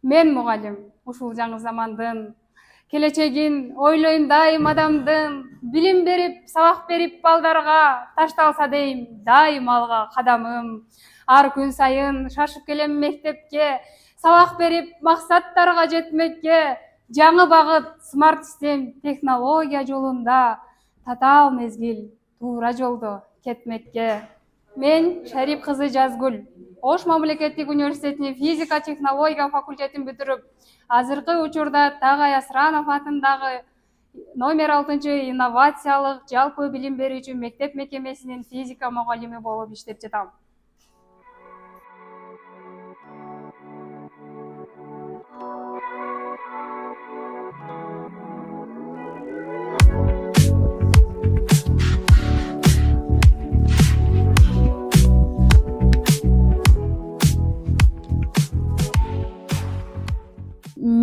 Мен мугалим, ушул жаңы замандын келечегин ойлойм дайым адамдын, билим берип, сабак берип балдарга ташталса дейм, дайым алга кадамым. Ар күн сайын шашып келем мектепке, сабак берип максаттарга жетмекке. Жаңы багыт, смарт систем, технология жолунда, татаал мезгил, туура жолдо кетмекке. Мен Шарип кызы Жазгүл, Ош мамлекеттик университетинин физика технология факультетин бүтүрүп, азыркы учурда Тагай Асранов атындагы №6 инновациялык жалпы билим берүүчү мектеп мекемесинин физика мугалими болуп иштеп жатам.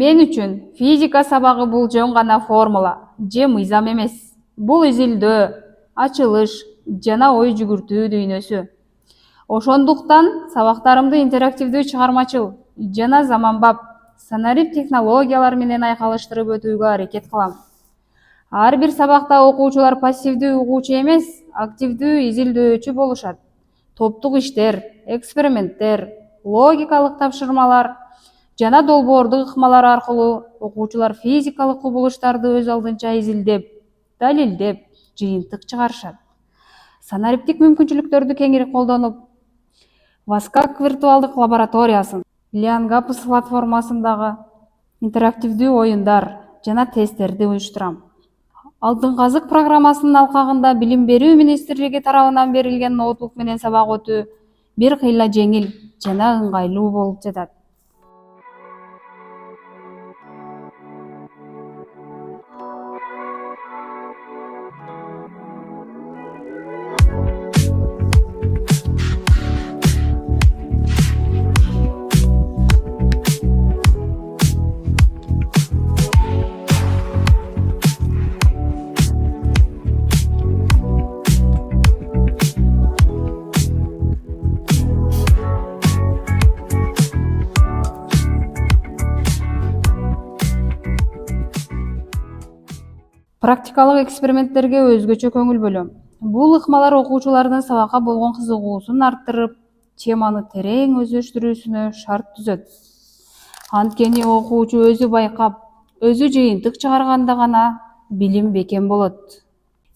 Мен үчүн физика сабагы бул жөн гана формула же мыйзам эмес. Бул изилдөө, ачылыш жана ой жүгүртүү дүйнөсү. Ошондуктан сабактарымды интерактивдүү, чыгармачыл жана заманбап санарип технологиялар менен айкалыштырып өтүүгө аракет кылам. Ар бир сабакта окуучулар пассивдүү угуучу эмес, активдүү изилдөөчү болушат. Топтук иштер, эксперименттер, логикалык тапшырмалар жана долбоордук ыкмалар аркылуу окуучулар физикалык кубулуштарды өз алдынча изилдеп, далилдеп, жыйынтык чыгарышат. Санариптик мүмкүнчүлүктөрдү кеңири колдонуп, Васкак виртуалдык лабораториясын, Лиангапс платформасындагы интерактивдүү оюндар жана тесттерди уюштурам. Алтын казык программасынын алкагында Билим берүү министрлиги тарабынан берилген ноутбук менен сабак өтүү бир кыйла жеңил жана ыңгайлуу болуп жатат. Практикалык эксперименттерге өзгөчө көңүл бөлөм. Бул ыкмалар окуучулардын сабакка болгон кызыгуусун арттырып, теманы терең өздөштүрүүсүнө шарт түзөт. Анткени окуучу өзү байкап, өзү жыйынтык чыгарганда гана билим бекем болот.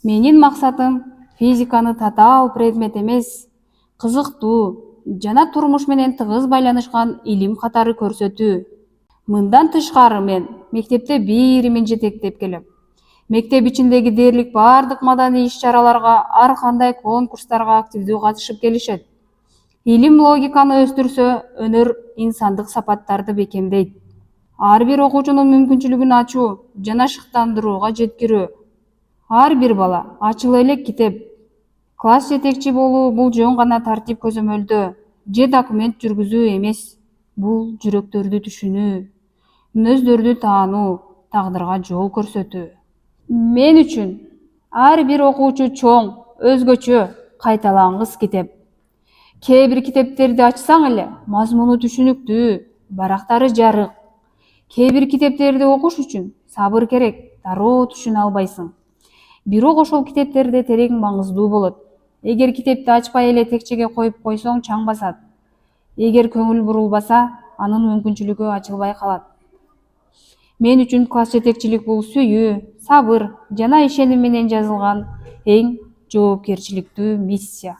Менин максатым физиканы татаал предмет эмес, кызыктуу жана турмуш менен тыгыз байланышкан илим катары көрсөтүү. Мындан тышкары мен мектепте биримин жетектеп келем. Мектеп ичиндеги дээрлик бардык маданий иш-чараларга, ар кандай конкурстарга активдүү катышып келишет. Илим логиканы өстүрсө, өнөр инсандык сапаттарды бекемдейт. Ар бир окуучунун мүмкүнчүлүгүн ачуу жана шыктандырууга жеткирүү. Ар бир бала ачыла элек китеп, класс жетекчи болуу бул жөн гана тартип көзөмөлдөө же документ жүргүзүү эмес. Бул жүрөктөрдү түшүнүү, мүнөздөрдү таануу, тагдырга жол көрсөтүү. Мен үчүн ар бир окуучу чоң, өзгөчө, кайталангыс китеп. Кээ бир китептерди ачсаң эле мазмуну түшүнүктүү, барактары жарык. Кээ бир китептерди окуш үчүн сабыр керек, дароо түшүнө албайсың. Бирок ошол китептерде терең маңыздуу болот. Эгер китепти ачпай эле текчеге коюп койсоң, чаң басат. Эгер көңүл бурулбаса, анын мүмкүнчүлүгү ачылбай калат. Мен үчүн класс жетекчилик бул сүйүү, сабыр жана ишеним менен жазылган эң жоопкерчиликтүү миссия.